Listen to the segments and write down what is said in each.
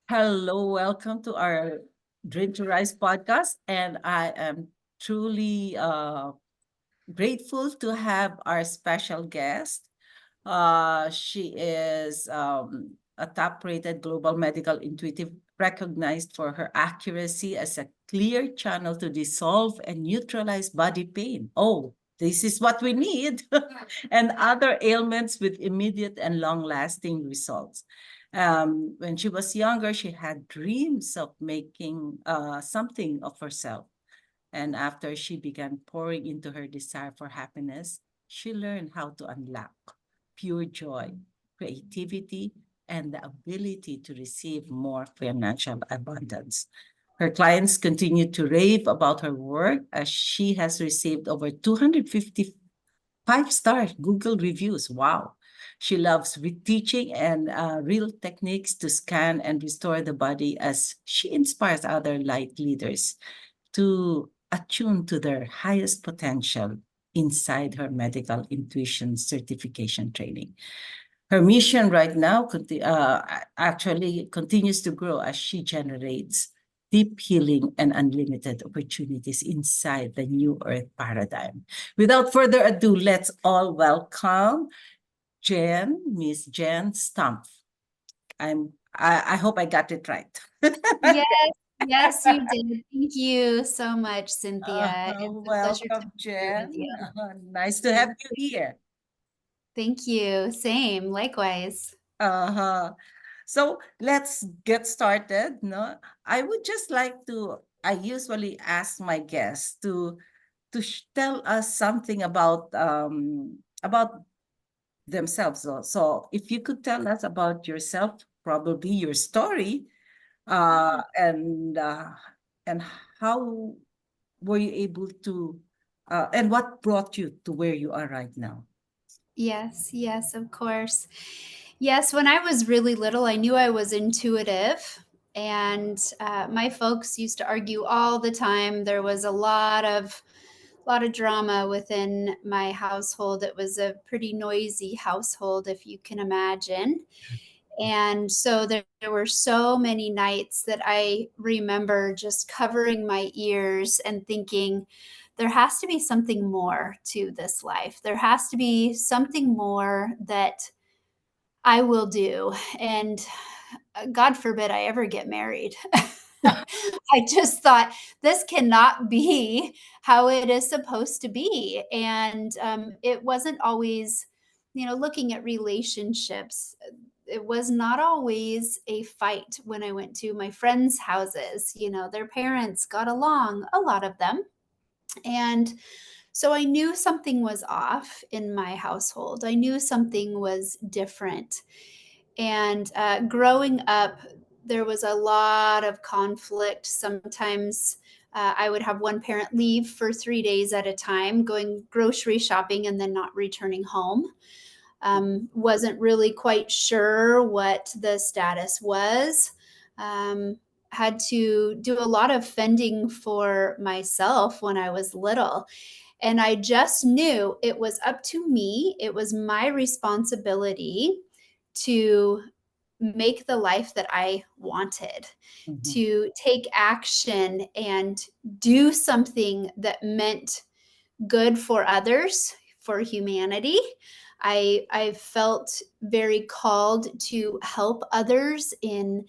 Hello, welcome to our Dream to Rise podcast. And I am truly grateful to have our special guest. She is a top rated global medical intuitive, recognized for her accuracy as a clear channel to dissolve and neutralize body pain. Oh, this is what we need, and other ailments with immediate and long lasting results. When she was younger, she had dreams of making something of herself. And after she began pouring into her desire for happiness, she learned how to unlock pure joy, creativity, and the ability to receive more financial abundance. Her clients continue to rave about her work as she has received over 250 5-star Google reviews. Wow. She loves teaching and real techniques to scan and restore the body as she inspires other light leaders to attune to their highest potential inside her medical intuition certification training. Her mission right now actually continues to grow as she generates deep healing and unlimited opportunities inside the new earth paradigm. Without further ado, let's all welcome Miss Jen Stumpf. I hope I got it right. Yes, yes, you did. Thank you so much, Cynthia. It's a pleasure to Welcome, be here with Jen. you. Nice to have Thank you here. thank you. Same, likewise. Uh-huh. So let's get started. No, I would just like to. I usually ask my guests to tell us something about themselves. So if you could tell us about yourself, probably your story, Yeah. and how were you able to, and what brought you to where you are right now? Yes, yes, of course. Yes, when I was really little, I knew I was intuitive. And my folks used to argue all the time. There was a lot of drama within my household. It was a pretty noisy household, if you can imagine. And so there were so many nights that I remember just covering my ears and thinking, there has to be something more to this life. There has to be something more that I will do. And God forbid I ever get married. I just thought this cannot be how it is supposed to be. And it wasn't always, looking at relationships, it was not always a fight when I went to my friends' houses. Their parents got along, a lot of them. And so I knew something was off in my household. I knew something was different. And growing up, there was a lot of conflict. Sometimes I would have one parent leave for 3 days at a time, going grocery shopping and then not returning home. Wasn't really quite sure what the status was. Um, had to do a lot of fending for myself when I was little. And I just knew it was up to me, it was my responsibility to make the life that I wanted, Mhm. to take action and do something that meant good for others, for humanity. I felt very called to help others in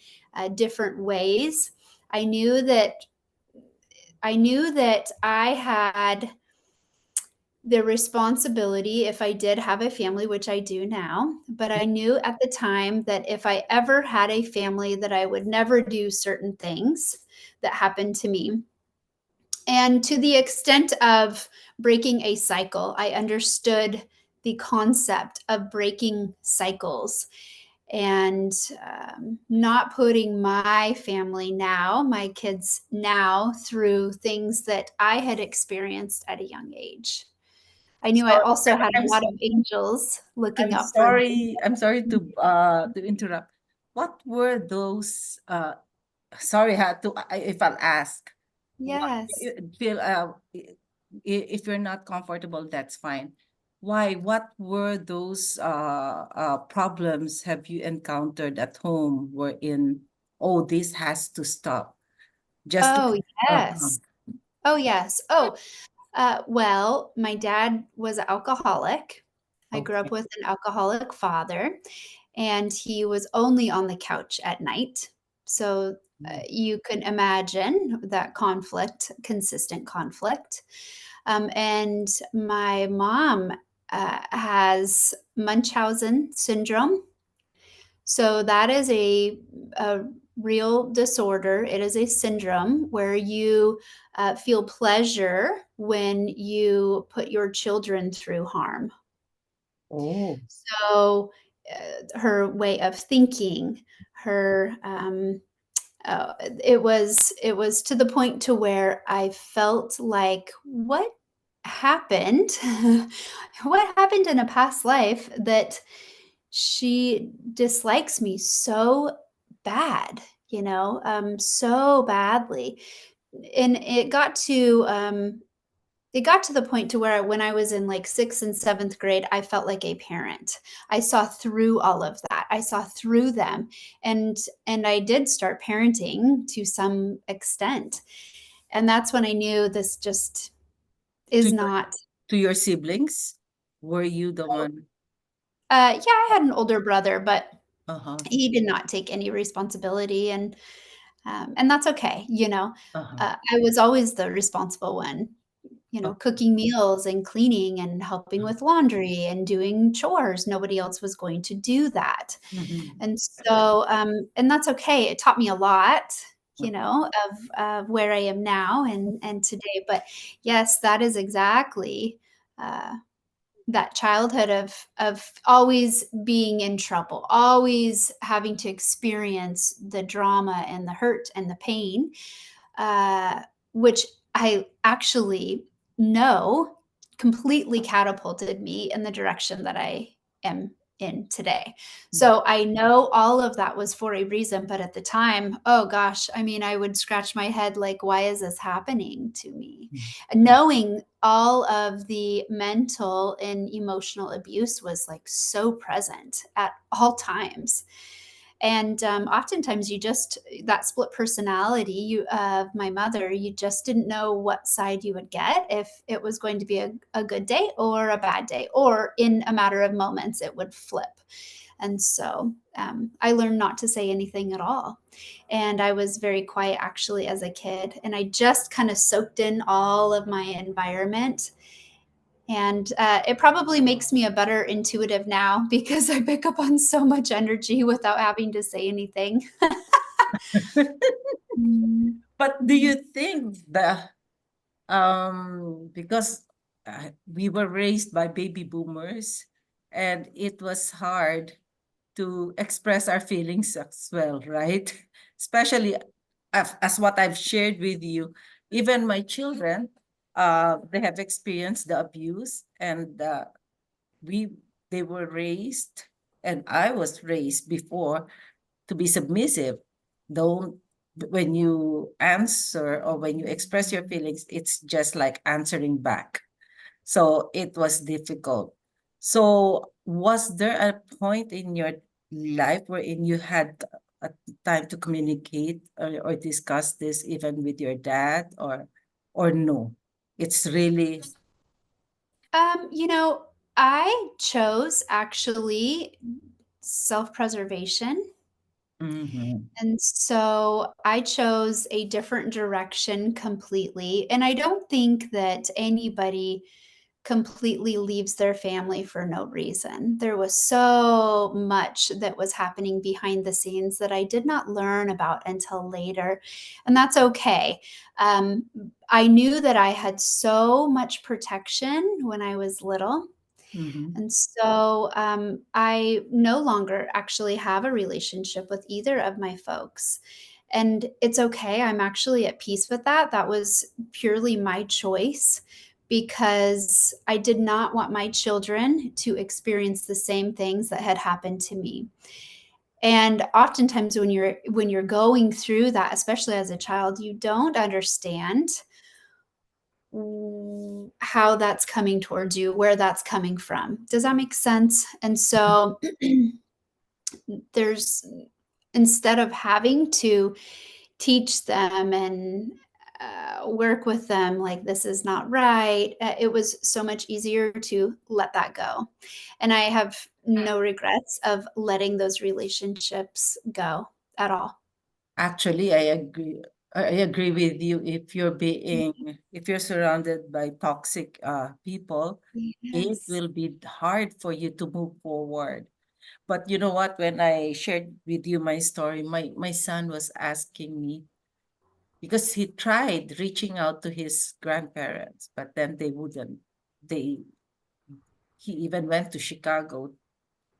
different ways. I knew that I had the responsibility, if I did have a family, which I do now, but I knew at the time that if I ever had a family, that I would never do certain things that happened to me. And to the extent of breaking a cycle, I understood the concept of breaking cycles and not putting my family now, my kids now, through things that I had experienced at a young age. I knew So I also had I'm a lot of angels looking I'm out for me. sorry. I'm sorry to interrupt. What were those? Sorry, if I'll ask. What Yes. you feel? If you're not comfortable, that's fine. Why? What were those problems have you encountered at home? Were in? oh, this has to stop, just Oh, like, yes. Oh, yes. Oh, well, my dad was an alcoholic. I grew up okay. with an alcoholic father, and he was only on the couch at night. So Mm. you can imagine that conflict, consistent conflict. And my mom has Munchausen syndrome. So that is a real disorder. It is a syndrome where you feel pleasure when you put your children through harm. Oh, So her way of thinking, her it was to the point to where I felt like what happened what happened in a past life that she dislikes me so bad, so badly. And it got to the point to where when I was in like 6th and 7th grade, I felt like a parent. I saw through all of that. I saw through them, and I did start parenting to some extent. And that's when I knew this just to is your not. to your siblings, were you the one? Yeah, I had an older brother, but Uh-huh. he did not take any responsibility, and that's okay, Uh-huh. I was always the responsible one, Okay. cooking meals and cleaning and helping Uh-huh. with laundry and doing chores. Nobody else was going to do that. Mhm. And so, and that's okay. It taught me a lot, Uh, of where I am now and today. But yes, that is exactly uh, that childhood of always being in trouble, always having to experience the drama and the hurt and the pain, uh, which I actually know completely catapulted me in the direction that I am in today. mm, So I know all of that was for a reason, but at the time, oh gosh, I mean, I would scratch my head like, why is this happening to me? mm, Knowing all of the mental and emotional abuse was like so present at all times. And oftentimes you just that split personality of my mother, you just didn't know what side you would get, if it was going to be a good day or a bad day, or in a matter of moments it would flip. And so I learned not to say anything at all. And I was very quiet actually as a kid, and I just kind of soaked in all of my environment. And it probably makes me a better intuitive now because I pick up on so much energy without having to say anything. Mm. But do you think because we were raised by baby boomers, and it was hard to express our feelings as well, right? Especially as what I've shared with you, even my children, they have experienced the abuse, and we they were raised, and I was raised before to be submissive. Don't When you answer or when you express your feelings, it's just like answering back. So it was difficult. So was there a point in your life wherein you had a time to communicate or discuss this even with your dad, or no? It's really Um, you know, I chose actually self preservation. mhm, And so I chose a different direction completely. And I don't think that anybody completely leaves their family for no reason. There was so much that was happening behind the scenes that I did not learn about until later. And that's okay. Um, I knew that I had so much protection when I was little. mhm, And so I no longer actually have a relationship with either of my folks. And it's okay. I'm actually at peace with that. That was purely my choice because I did not want my children to experience the same things that had happened to me. And oftentimes when you're going through that, especially as a child, you don't understand how that's coming towards you, where that's coming from. Does that make sense? And so there's instead of having to teach them and work with them like this is not right, it was so much easier to let that go. And I have no regrets of letting those relationships go at all. Actually, I agree. I agree with you. If you're surrounded by toxic people, it Yes. will be hard for you to move forward. But you know what? When I shared with you my story, my son was asking me because he tried reaching out to his grandparents, but then they wouldn't. They He even went to Chicago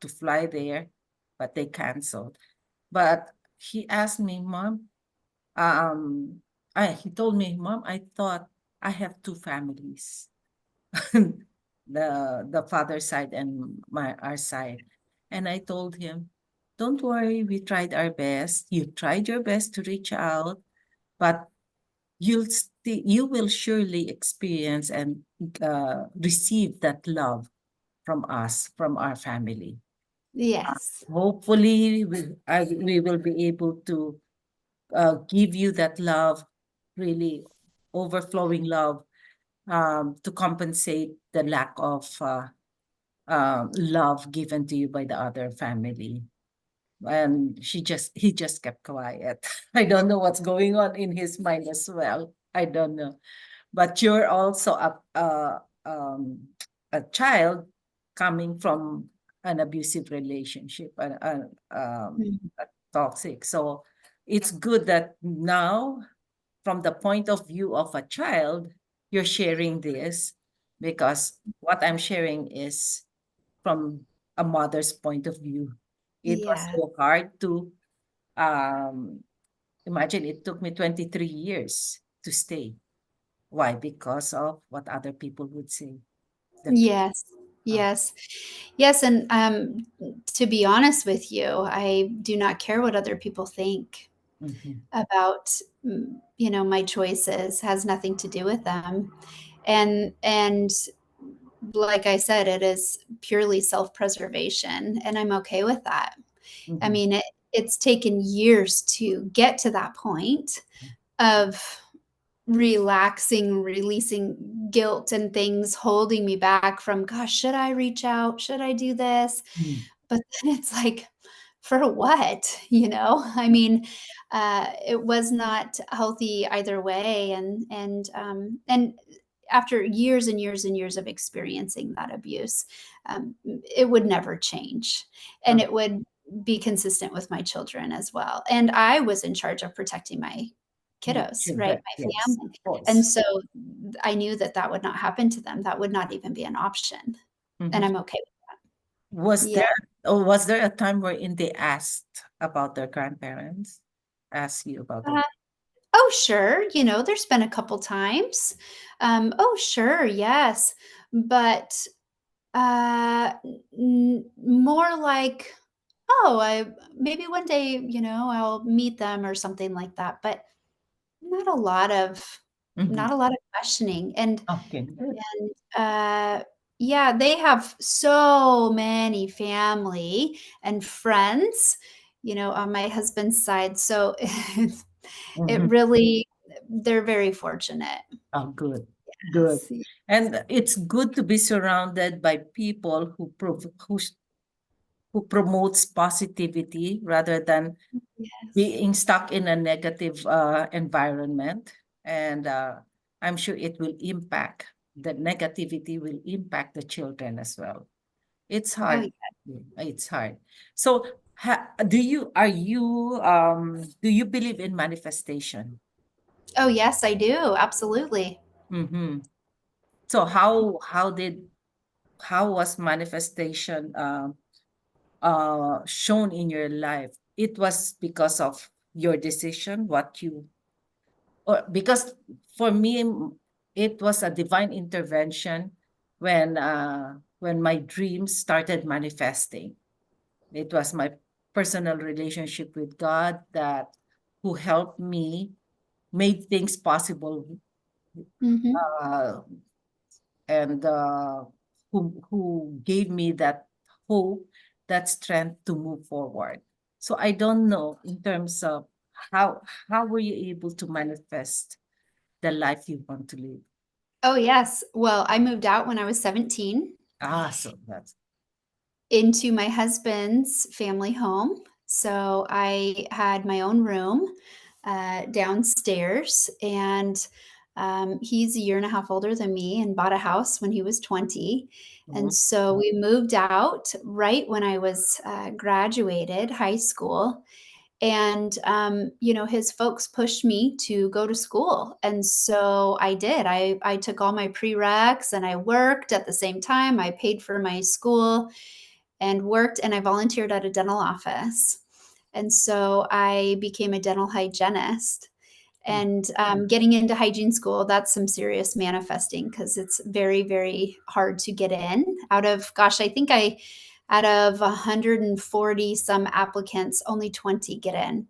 to fly there, but they canceled. But he asked me, Mom, he told me, Mom, I thought I have two families, the father side and our side. And I told him, don't worry, we tried our best. You tried your best to reach out, but you will surely experience and receive that love from us, from our family. Yes. Hopefully, we will be able to give you that love, really overflowing love, to compensate the lack of love given to you by the other family. And he just kept quiet. I don't know what's going on in his mind as well. I don't know. But you're also um, a child coming from an abusive relationship, Mhm. a toxic. So it's good that now, from the point of view of a child, you're sharing this, because what I'm sharing is from a mother's point of view. It was Yeah. so hard to um, imagine. It took me 23 years to stay. Why? Because of what other people would say. The Yes. uh, Yes. Yes, and, to be honest with you, I do not care what other people think mhm, about, my choices, has nothing to do with them. And like I said, it is purely self-preservation, and I'm okay with that. I mhm, mean, it's taken years to get to that point of relaxing, releasing guilt and things holding me back from, "Gosh, should I reach out? Should I do this?" mm, But then it's like, for what? You know? I mean, it was not healthy either way, and after years and years and years of experiencing that abuse, it would never change, and uh, it would be consistent with my children as well, and I was in charge of protecting my your kiddos, right? children, My yes, family, of and course. so I knew that that would not happen to them, that would not even be an option, and Mhm. I'm okay with that. Was Yeah. there was there a time wherein they asked about their grandparents? Asked you about their. Oh, sure, there's been a couple times. Oh, sure, yes, but, more like, "Oh, I maybe one day, I'll meet them," or something like that, but not a lot of Mhm. not a lot of questioning, Okay, good. and, yeah, they have so many family and friends, on my husband's side, so it Mhm. really they're very fortunate. Oh, good, good. Yes, And it's good to be surrounded by people who promotes positivity rather than yes. being stuck in a negative environment. And I'm sure it will impact, the negativity will impact the children as well. It's Oh, hard. yeah. It's hard. So do you believe in manifestation? Oh, yes, I do, absolutely. Mm-hmm. So how was manifestation shown in your life? It was because of your decision, what you or because for me, it was a divine intervention when my dreams started manifesting. It was my personal relationship with God that who helped me, made things possible, Mhm. uh, and who gave me that hope, that strength to move forward. So I don't know in terms of how how were you able to manifest the life you want to live? Oh, yes. Well, I moved out when I was 17 Ah, so that's into my husband's family home. So I had my own room downstairs, and he's a year and a half older than me and bought a house when he was 20. And mhm, so we moved out right when I was graduated high school. And his folks pushed me to go to school, and so I did. I took all my prereqs and I worked at the same time. I paid for my school and worked, and I volunteered at a dental office. And so I became a dental hygienist. mm, And getting into hygiene school, that's some serious manifesting, because it's very, very hard to get in. Gosh, I think out of 140 some applicants, only 20 get in.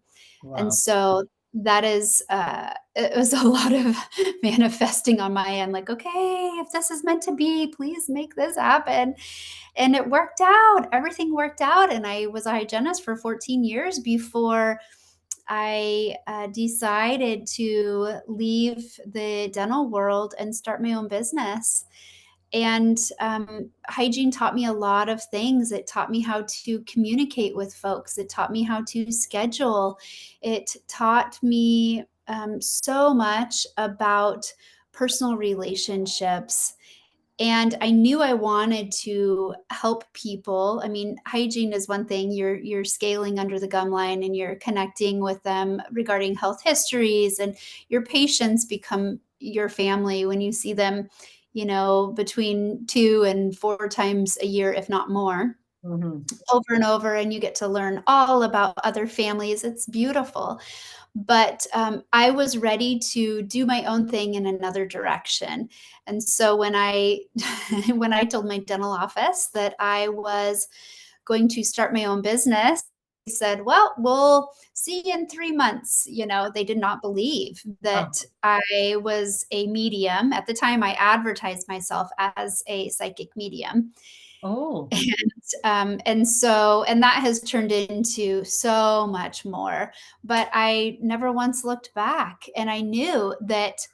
And wow. so that is, it was a lot of manifesting on my end, like, okay, if this is meant to be, please make this happen. And it worked out. Everything worked out. And I was a hygienist for 14 years before I decided to leave the dental world and start my own business. And hygiene taught me a lot of things. It taught me how to communicate with folks, it taught me how to schedule, it taught me so much about personal relationships. And I knew I wanted to help people. I mean, hygiene is one thing. You're scaling under the gum line and you're connecting with them regarding health histories, and your patients become your family when you see them, between 2 and 4 times a year, if not more, Mhm. over and over, and you get to learn all about other families. It's beautiful. But I was ready to do my own thing in another direction. And so when I when I told my dental office that I was going to start my own business, they said, "Well, we'll see you in 3 months." They did not believe that Oh, I was a medium. At the time, I advertised myself as a psychic medium. oh, And that has turned into so much more. But I never once looked back, and I knew that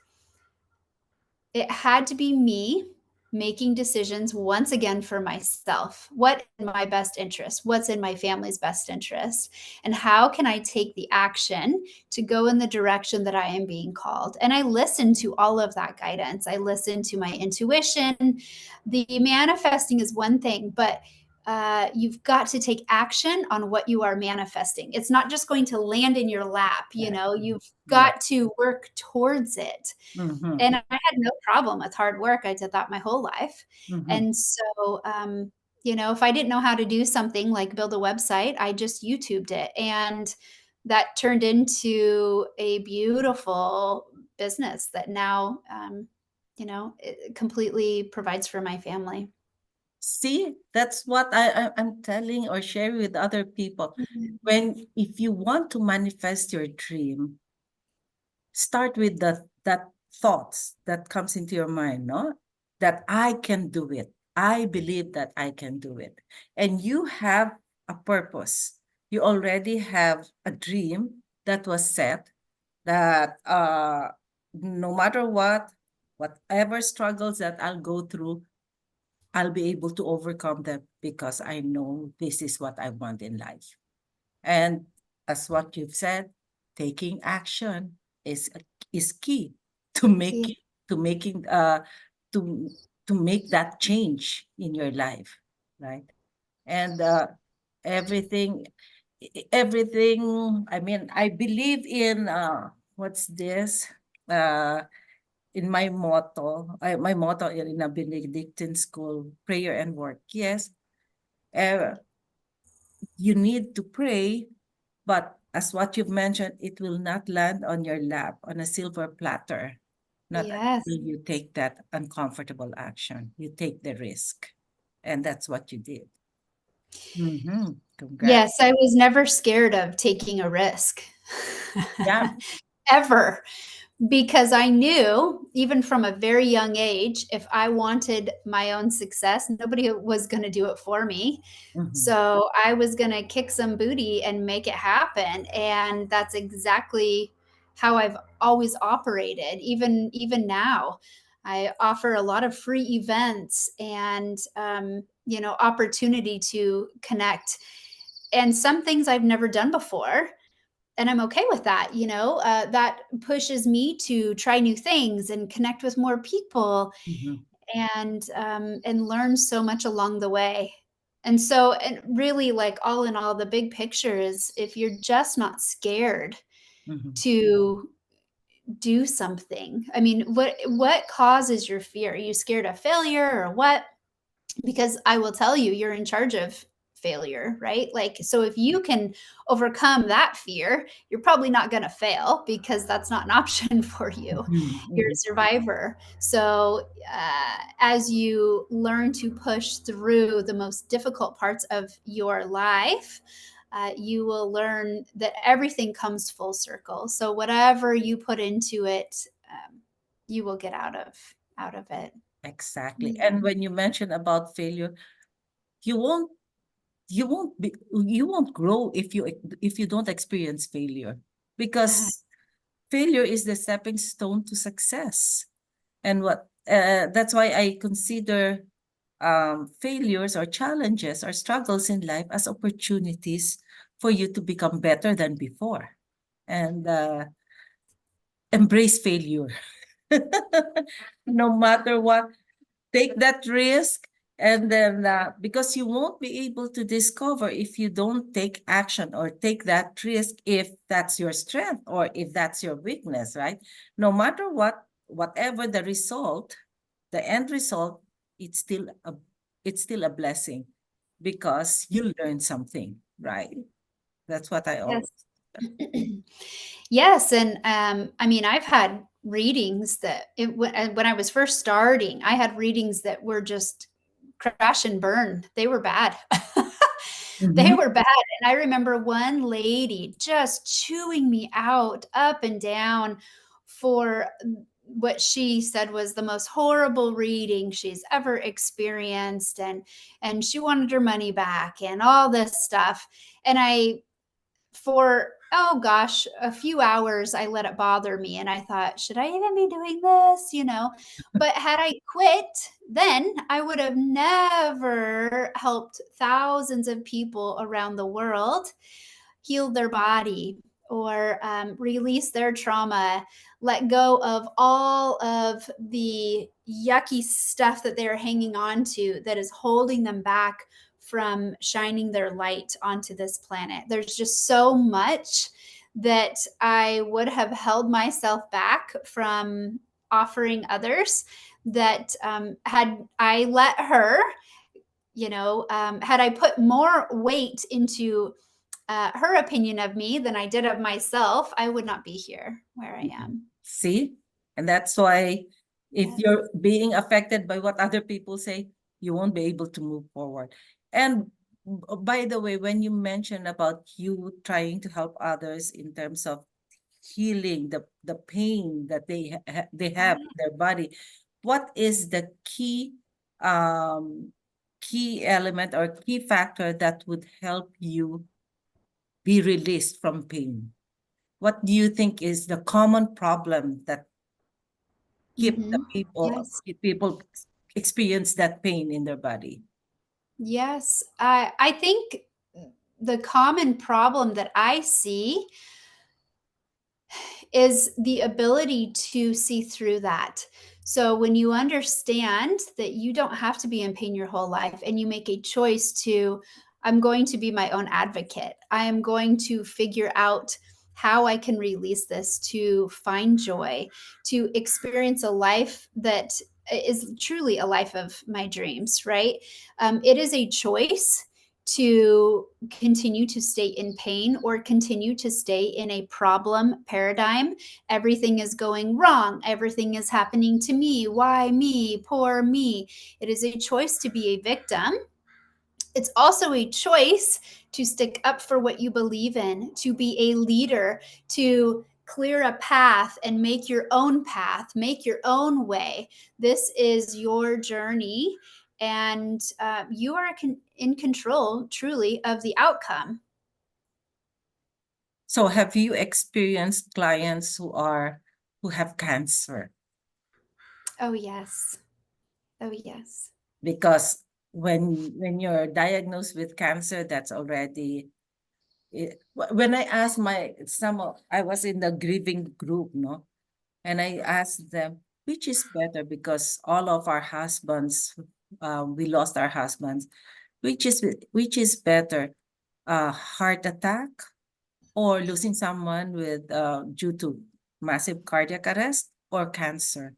it had to be me making decisions once again for myself. What in my best interest? What's in my family's best interest? And how can I take the action to go in the direction that I am being called? And I listened to all of that guidance. I listened to my intuition. The manifesting is one thing, but you've got to take action on what you are manifesting. It's not just going to land in your lap. yeah, You've yeah. got to work towards it. Mhm, And I had no problem with hard work. I did that my whole life. mhm. And so, if I didn't know how to do something like build a website, I just YouTubed it. And that turned into a beautiful business that now, it completely provides for my family. See, that's what I'm telling or sharing with other people. Mhm. When if you want to manifest your dream, start with that thoughts that comes into your mind, no? That I can do it. I believe that I can do it. And you have a purpose. You already have a dream that was set that no matter what, whatever struggles that I'll go through, I'll be able to overcome them because I know this is what I want in life. And as what you've said, taking action is is key to Yeah. making to making to to make that change in your life, right? And everything everything, I mean, I believe in what's this? Uh in my motto, my motto in a Benedictine school, prayer and work. Yes, uh, you need to pray, but as what you've mentioned, it will not land on your lap on a silver platter. Not Yes. until you take that uncomfortable action. You take the risk. And that's what you did. Mm-hmm. Congrats. Yes, I was never scared of taking a risk. Yeah. Ever. because I knew, even from a very young age, if I wanted my own success, nobody was going to do it for me. Mhm, So I was going to kick some booty and make it happen. And that's exactly how I've always operated. Even now, I offer a lot of free events and, opportunity to connect. And some things I've never done before, and I'm okay with that. That pushes me to try new things and connect with more people, mhm, and learn so much along the way. And really, like, all in all, the big picture is, if you're just not scared mhm, to do something. I mean, what causes your fear? Are you scared of failure, or what? Because I will tell you, you're in charge of failure, right? Like, so if you can overcome that fear, you're probably not going to fail, because that's not an option for you. mhm, You're a mhm. survivor. So as you learn to push through the most difficult parts of your life, you will learn that everything comes full circle. So whatever you put into it, you will get out of it. Exactly. Yeah. And when you mention about failure, you won't you won't grow if you don't experience failure, Yeah. because failure is the stepping stone to success. And what that's why I consider failures or challenges or struggles in life as opportunities for you to become better than before, and embrace failure. No matter what, take that risk. And then because you won't be able to discover if you don't take action or take that risk, if that's your strength or if that's your weakness, right? No matter what, whatever the result, the end result, it's still a it's still a blessing, because you learn something, right? That's what I always. Yes. Yes, and I mean, I've had readings that when I was first starting, I had readings that were just crash and burn. They were bad. They Mhm. were bad, and I remember one lady just chewing me out up and down for what she said was the most horrible reading she's ever experienced, and she wanted her money back and all this stuff. And for, oh gosh, a few hours, I let it bother me, and I thought, should I even be doing this? But had I quit, then I would have never helped thousands of people around the world heal their body, or release their trauma, let go of all of the yucky stuff that they're hanging on to that is holding them back from shining their light onto this planet. There's just so much that I would have held myself back from offering others, that had I let her, had I put more weight into her opinion of me than I did of myself, I would not be here where I Mhm. am. See? And that's why if Yes. you're being affected by what other people say, you won't be able to move forward. And by the way, when you mentioned about you trying to help others in terms of healing the pain that they have in their body, what is the key element or key factor that would help you be released from pain? What do you think is the common problem that keep the Mm-hmm. people Yes. keep people experience that pain in their body? Yes. I think the common problem that I see is the ability to see through that. So when you understand that you don't have to be in pain your whole life, and you make a choice to, I'm going to be my own advocate, I am going to figure out how I can release this to find joy, to experience a life that is truly a life of my dreams, right? It is a choice to continue to stay in pain or continue to stay in a problem paradigm. Everything is going wrong. Everything is happening to me. Why me? Poor me. It is a choice to be a victim. It's also a choice to stick up for what you believe in, to be a leader, to clear a path and make your own path, make your own way. This is your journey, and you are in control truly of the outcome. So have you experienced clients who have cancer? Oh, yes. Oh, yes. Because when you're diagnosed with cancer, that's already when I asked I was in the grieving group, no, and I asked them which is better because all of our husbands, we lost our husbands. Which is better, heart attack or losing someone with due to massive cardiac arrest or cancer?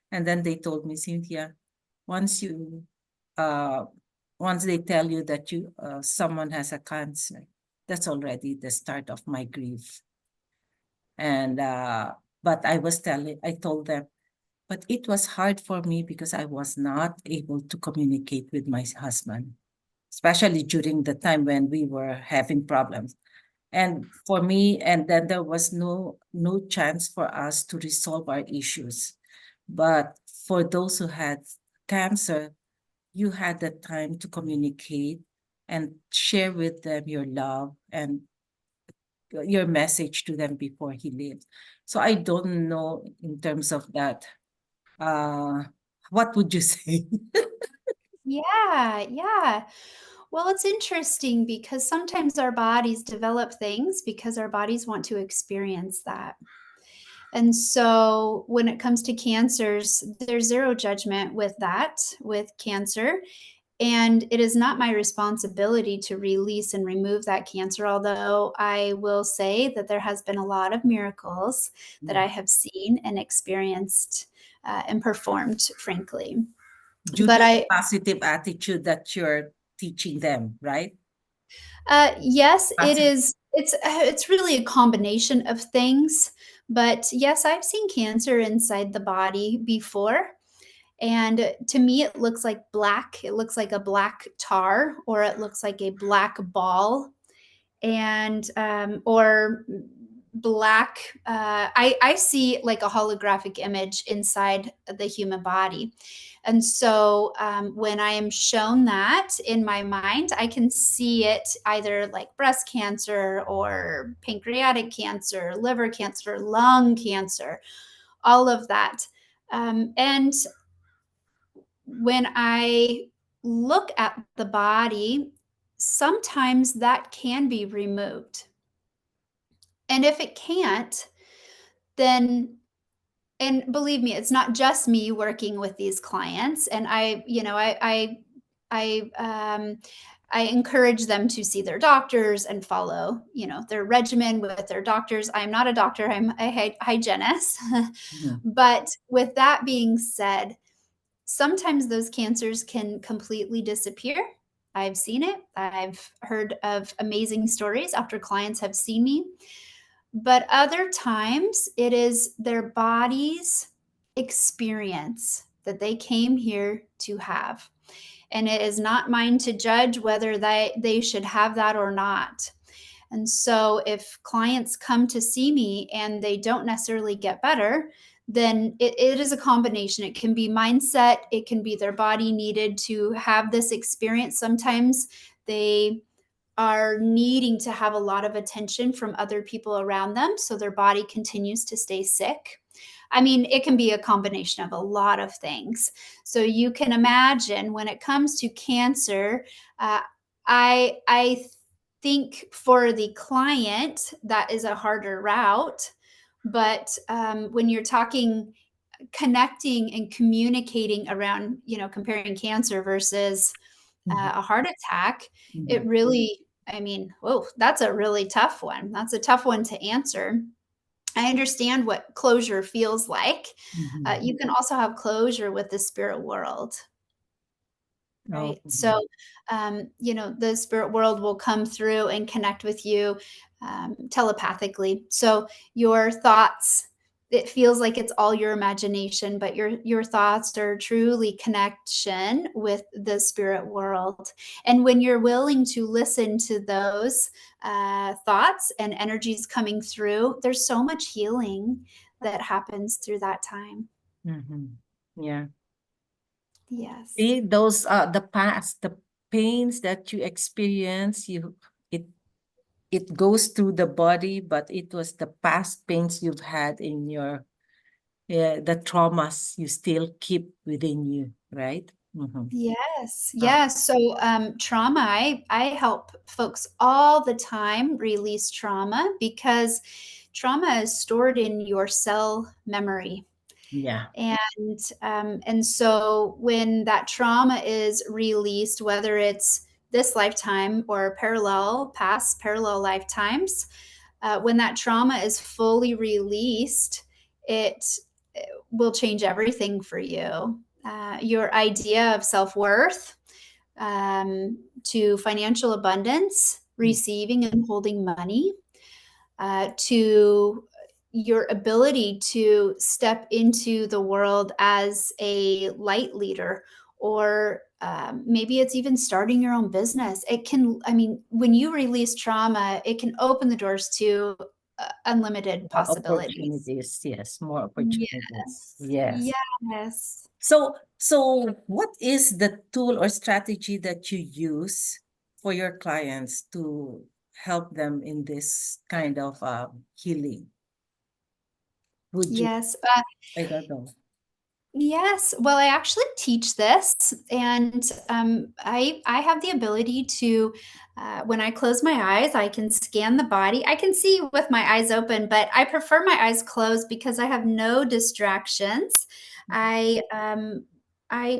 And then they told me, Cynthia, once you uh once they tell you that someone has a cancer, that's already the start of my grief. And but I told them, but it was hard for me because I was not able to communicate with my husband, especially during the time when we were having problems. And for me, and then there was no chance for us to resolve our issues. But for those who had cancer, you had the time to communicate and share with them your love and your message to them before he leaves. So I don't know in terms of that. Uh, what would you say? Yeah, yeah. Well, it's interesting because sometimes our bodies develop things because our bodies want to experience that. And so when it comes to cancers, there's zero judgment with that, with cancer. And it is not my responsibility to release and remove that cancer, although I will say that there has been a lot of miracles that I have seen and experienced and performed, frankly. Due But to the positive attitude that you're teaching them, right? yes, it Positive. is. It's really a combination of things. But yes, I've seen cancer inside the body before. And to me, it looks like black. It looks like a black tar, or it looks like a black ball, and or black. I see like a holographic image inside the human body. And so when I am shown that in my mind, I can see it either like breast cancer or pancreatic cancer, liver cancer, lung cancer, all of that. And when I look at the body, sometimes that can be removed. And if it can't, then, and believe me, it's not just me working with these clients. And I encourage them to see their doctors and follow, their regimen with their doctors. I'm not a doctor, I'm a hygienist. Mhm. But with that being said, sometimes those cancers can completely disappear. I've seen it. I've heard of amazing stories after clients have seen me. But other times it is their body's experience that they came here to have. And it is not mine to judge whether they should have that or not. And so if clients come to see me and they don't necessarily get better, then it is a combination. It can be mindset, it can be their body needed to have this experience. Sometimes they are needing to have a lot of attention from other people around them, so their body continues to stay sick. I mean, it can be a combination of a lot of things. So you can imagine when it comes to cancer, uh, I think for the client that is a harder route. But when you're talking connecting and communicating around, comparing cancer versus Mhm. a heart attack, it Mhm. really, I mean, whoa, that's a really tough one. That's a tough one to answer. I understand what closure feels like. Mhm. You can also have closure with the spirit world, Oh, right? So, the spirit world will come through and connect with you telepathically. So, your thoughts it feels like it's all your imagination, but your thoughts are truly connection with the spirit world. And when you're willing to listen to those thoughts and energies coming through, there's so much healing that happens through that time. Mm-hmm. Yeah. Yes. See, those the past, the pains that you experience, it it goes through the body, but it was the past pains you've had in your, yeah, the traumas you still keep within you, right? Mm-hmm. Yes. Ah, Yeah. So trauma, I help folks all the time release trauma because trauma is stored in your cell memory. yeah. And so when that trauma is released, whether it's this lifetime or past parallel lifetimes, when that trauma is fully released, it will change everything for you. Your idea of self worth, to financial abundance, Mm. receiving and holding money, to your ability to step into the world as a light leader, or maybe it's even starting your own business. It can, I mean, when you release trauma, it can open the doors to unlimited More possibilities. opportunities, yes, more opportunities. Yes. Yes. Yes. So what is the tool or strategy that you use for your clients to help them in this kind of healing? Would you, Yes. I don't know. Yes. Well, I actually teach this, and I have the ability to, when I close my eyes, I can scan the body. I can see with my eyes open, but I prefer my eyes closed because I have no distractions. I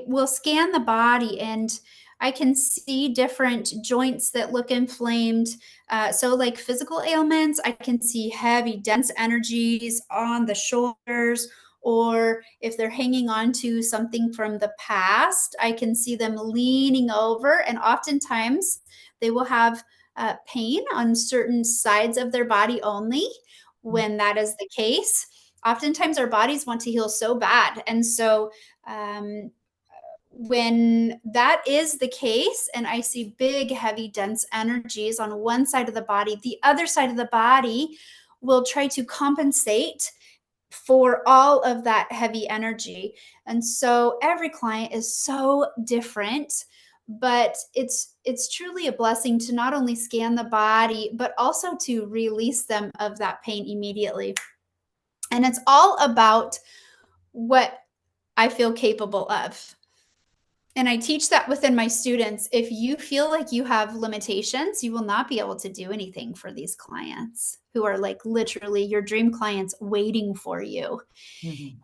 will scan the body, and I can see different joints that look inflamed. So, like physical ailments, I can see heavy, dense energies on the shoulders, or if they're hanging on to something from the past, I can see them leaning over. And oftentimes they will have pain on certain sides of their body only. When that is the case, oftentimes our bodies want to heal so bad. And so, um, when that is the case, and I see big, heavy, dense energies on one side of the body, the other side of the body will try to compensate for all of that heavy energy. And so every client is so different, but it's truly a blessing to not only scan the body but also to release them of that pain immediately. And it's all about what I feel capable of. And I teach that within my students. If you feel like you have limitations, you will not be able to do anything for these clients who are like literally your dream clients waiting for you. Mhm.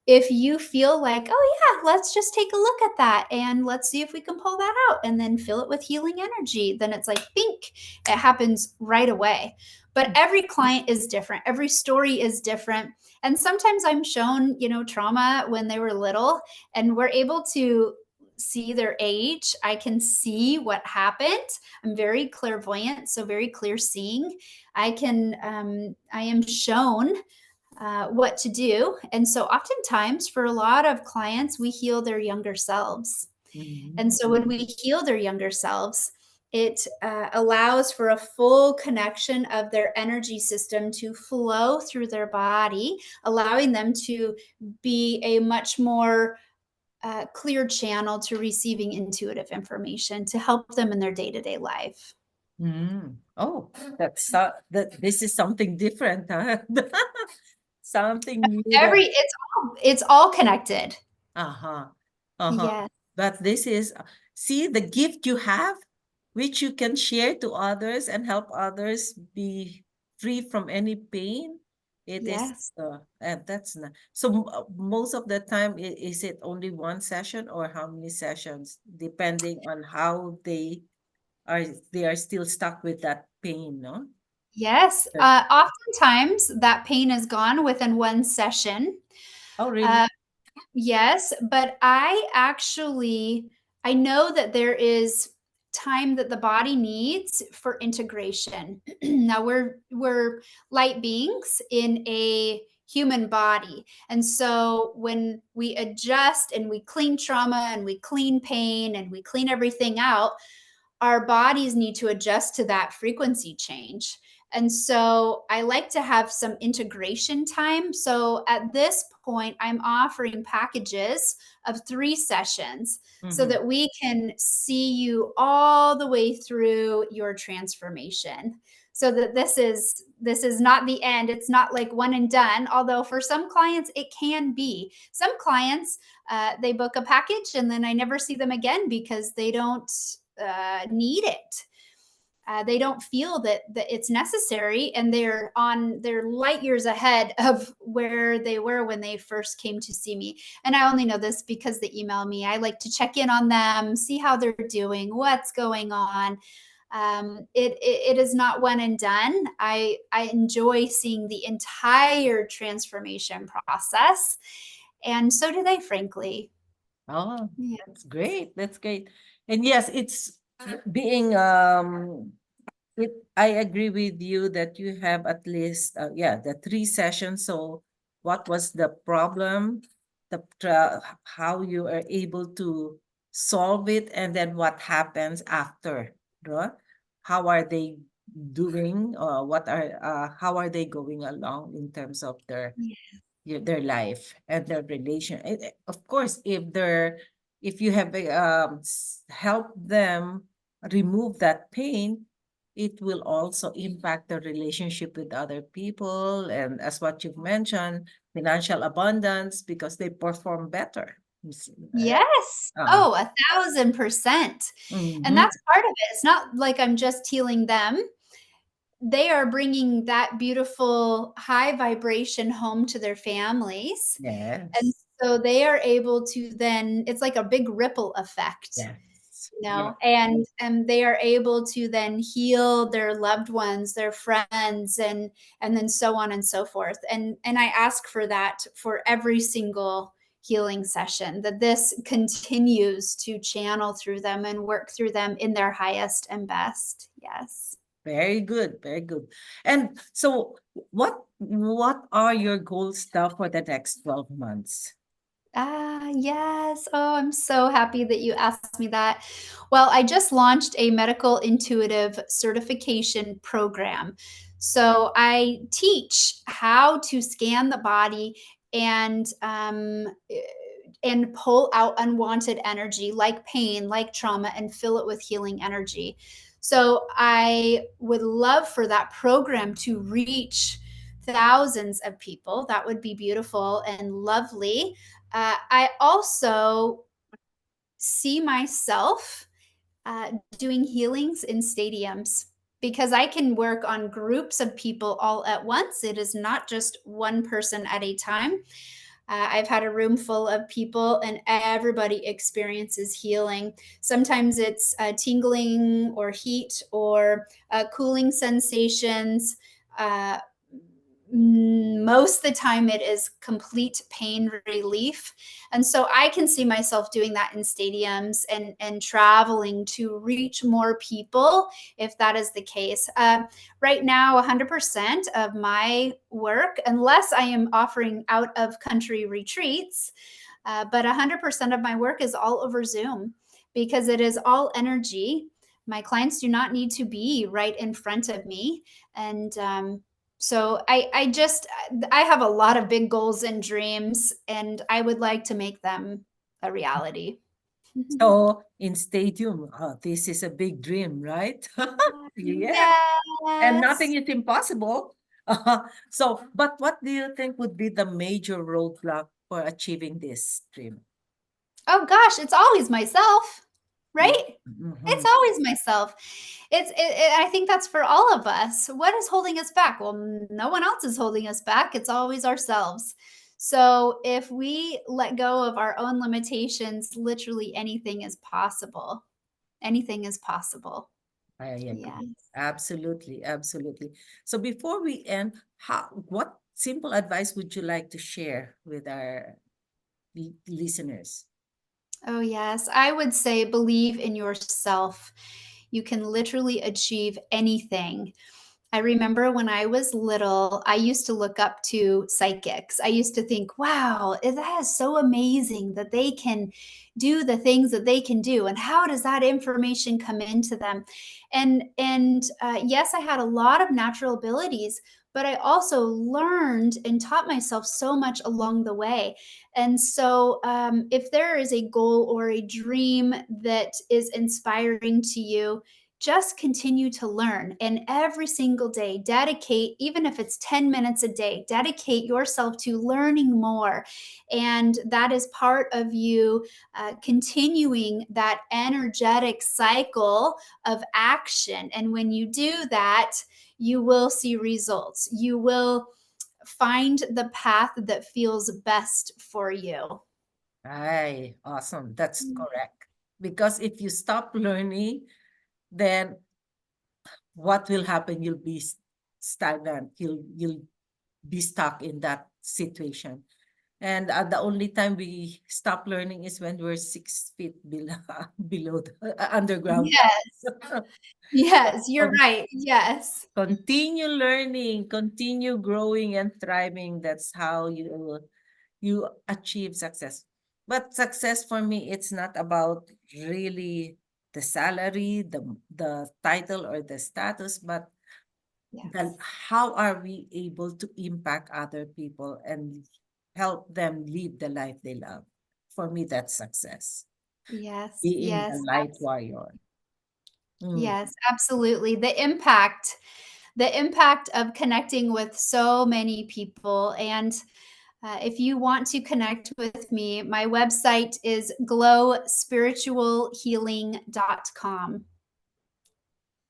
If you feel like, oh yeah, let's just take a look at that and let's see if we can pull that out and then fill it with healing energy, then it's like bink, it happens right away. But every client is different, every story is different. And sometimes I'm shown, trauma when they were little, and we're able to see their age. I can see what happened. I'm very clairvoyant, so very clear seeing. I am shown what to do. And so, oftentimes, for a lot of clients, we heal their younger selves. And Mhm. so, when we heal their younger selves, it allows for a full connection of their energy system to flow through their body, allowing them to be a much more clear channel to receiving intuitive information to help them in their day to day life. Mm. Oh, that this is something different, huh? Something new that, It's all connected. uh-huh. Uh-huh. Yes, But this is, see the gift you have, which you can share to others and help others be free from any pain. It is, yes. and that's not, so most of the time, is it only one session or how many sessions, depending on how are, they are still stuck with that pain, no? Yes, That- oftentimes that pain is gone within one session. Oh, really? Uh, yes, but I know that there is time that the body needs for integration. Now we're light beings in a human body. And so when we adjust and we clean trauma and we clean pain and we clean everything out, our bodies need to adjust to that frequency change. And so I like to have some integration time. So at this point, I'm offering packages of 3 sessions so Mm-hmm. that we can see you all the way through your transformation. So that this is not the end. It's not like one and done. Although for some clients it can be. Some clients they book a package and then I never see them again because they don't need it. They don't feel that it's necessary, and they're light years ahead of where they were when they first came to see me. And I only know this because they email me. I like to check in on them, see how they're doing, what's going on. It is not one and done. I enjoy seeing the entire transformation process, and so do they, frankly. Oh, Yeah. that's great. That's great. And yes, it's being I agree with you that you have at least yeah, the 3 sessions. So what was the problem, how you are able to solve it, and then what happens after, right? How are they doing? What are how are they going along in terms of their life and their relation. Of course, if you have helped them remove that pain, it will also impact the relationship with other people, and as what you've mentioned, financial abundance because they perform better. Yes. Uh, Oh, 1,000%. And mhm. that's part of it. It's not like I'm just healing them. They are bringing that beautiful high vibration home to their families. And Yes. so they are able to then, it's like a big ripple effect, Yes. you Yeah. know, and they are able to then heal their loved ones, their friends, and then so on and so forth. And I ask for that for every single healing session, that this continues to channel through them and work through them in their highest and best. Yes. Very good, very good. And so what are your goals stuff for the next 12 months? Yes. Oh, I'm so happy that you asked me that. Well, I just launched a medical intuitive certification program. So I teach how to scan the body and and pull out unwanted energy like pain, like trauma, and fill it with healing energy. So I would love for that program to reach thousands of people. That would be beautiful and lovely. I also see myself doing healings in stadiums because I can work on groups of people all at once. It is not just one person at a time. I've had a room full of people and everybody experiences healing. Sometimes it's tingling or heat or cooling sensations. Uh, Most of the time it is complete pain relief, and so I can see myself doing that in stadiums and traveling to reach more people if that is the case. Right now 100% of my work, unless I am offering out of country retreats, but 100% of my work is all over Zoom because it is all energy. My clients do not need to be right in front of me. And so I have a lot of big goals and dreams, and I would like to make them a reality. So in stadium, this is a big dream, right? Yeah, and nothing Yes. is impossible. So, but what do you think would be the major roadblock for achieving this dream? Oh gosh, it's always myself, right? It's Mm-hmm. always myself. I think that's for all of us. What is holding us back? Well, no one else is holding us back. It's always ourselves. So if we let go of our own limitations, literally anything is possible. Anything is possible. I Yeah. agree. Absolutely, absolutely. So before we end, what simple advice would you like to share with our listeners? Oh, yes. I would say believe in yourself. You can literally achieve anything. I remember when I was little, I used to look up to psychics. I used to think, wow, that is so amazing that they can do the things that they can do. And how does that information come into them? And yes, I had a lot of natural abilities, but I also learned and taught myself so much along the way. And so, if there is a goal or a dream that is inspiring to you, just continue to learn, and every single day dedicate, even if it's 10 minutes a day, dedicate yourself to learning more. And that is part of you continuing that energetic cycle of action. And when you do that, you will see results. You will find the path that feels best for you. Ay, awesome. That's correct. Because if you stop learning, then what will happen? You'll be stagnant. You'll be stuck in that situation. And the only time we stop learning is when we're 6 feet below below the underground. Yes, yes, you're Con- right. Yes. Continue learning, continue growing and thriving. That's how you achieve success. But success for me, it's not about really the salary, the title or the status, but then Yes. how are we able to impact other people and help them live the life they love? For me, that's success. Yes. Being a Yes. light warrior. Mm. Yes, absolutely. The impact of connecting with so many people. And if you want to connect with me, my website is glowspiritualhealing.com.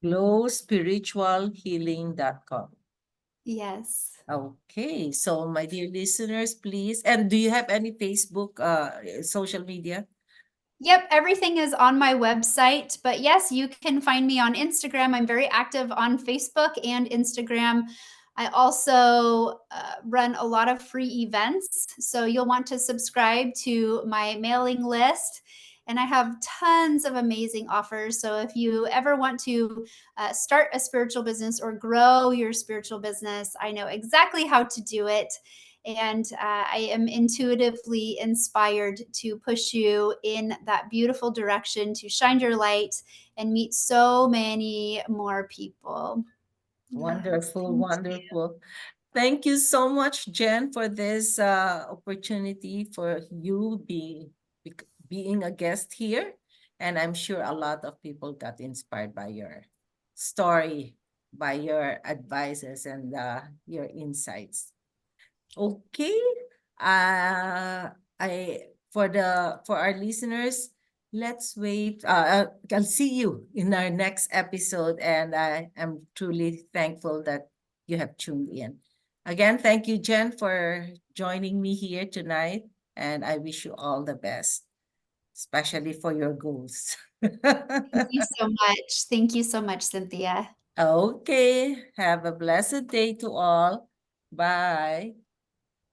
Glowspiritualhealing.com. Yes. Okay, so my dear listeners, please, and do you have any Facebook, social media? Yep, everything is on my website. But yes, you can find me on Instagram. I'm very active on Facebook and Instagram. I also run a lot of free events. So you'll want to subscribe to my mailing list. And I have tons of amazing offers. So if you ever want to start a spiritual business or grow your spiritual business, I know exactly how to do it. And I am intuitively inspired to push you in that beautiful direction to shine your light and meet so many more people. Yes. Wonderful, Thank you. wonderful. Thank you so much, Jen, for this opportunity for you being a guest here. And I'm sure a lot of people got inspired by your story, by your advices and your insights. Okay. I for our listeners, let's wait. I'll see you in our next episode, and I am truly thankful that you have tuned in. Again, thank you, Jen, for joining me here tonight, and I wish you all the best, especially for your goals. Thank you so much. Thank you so much, Cynthia. Okay. Have a blessed day to all. Bye.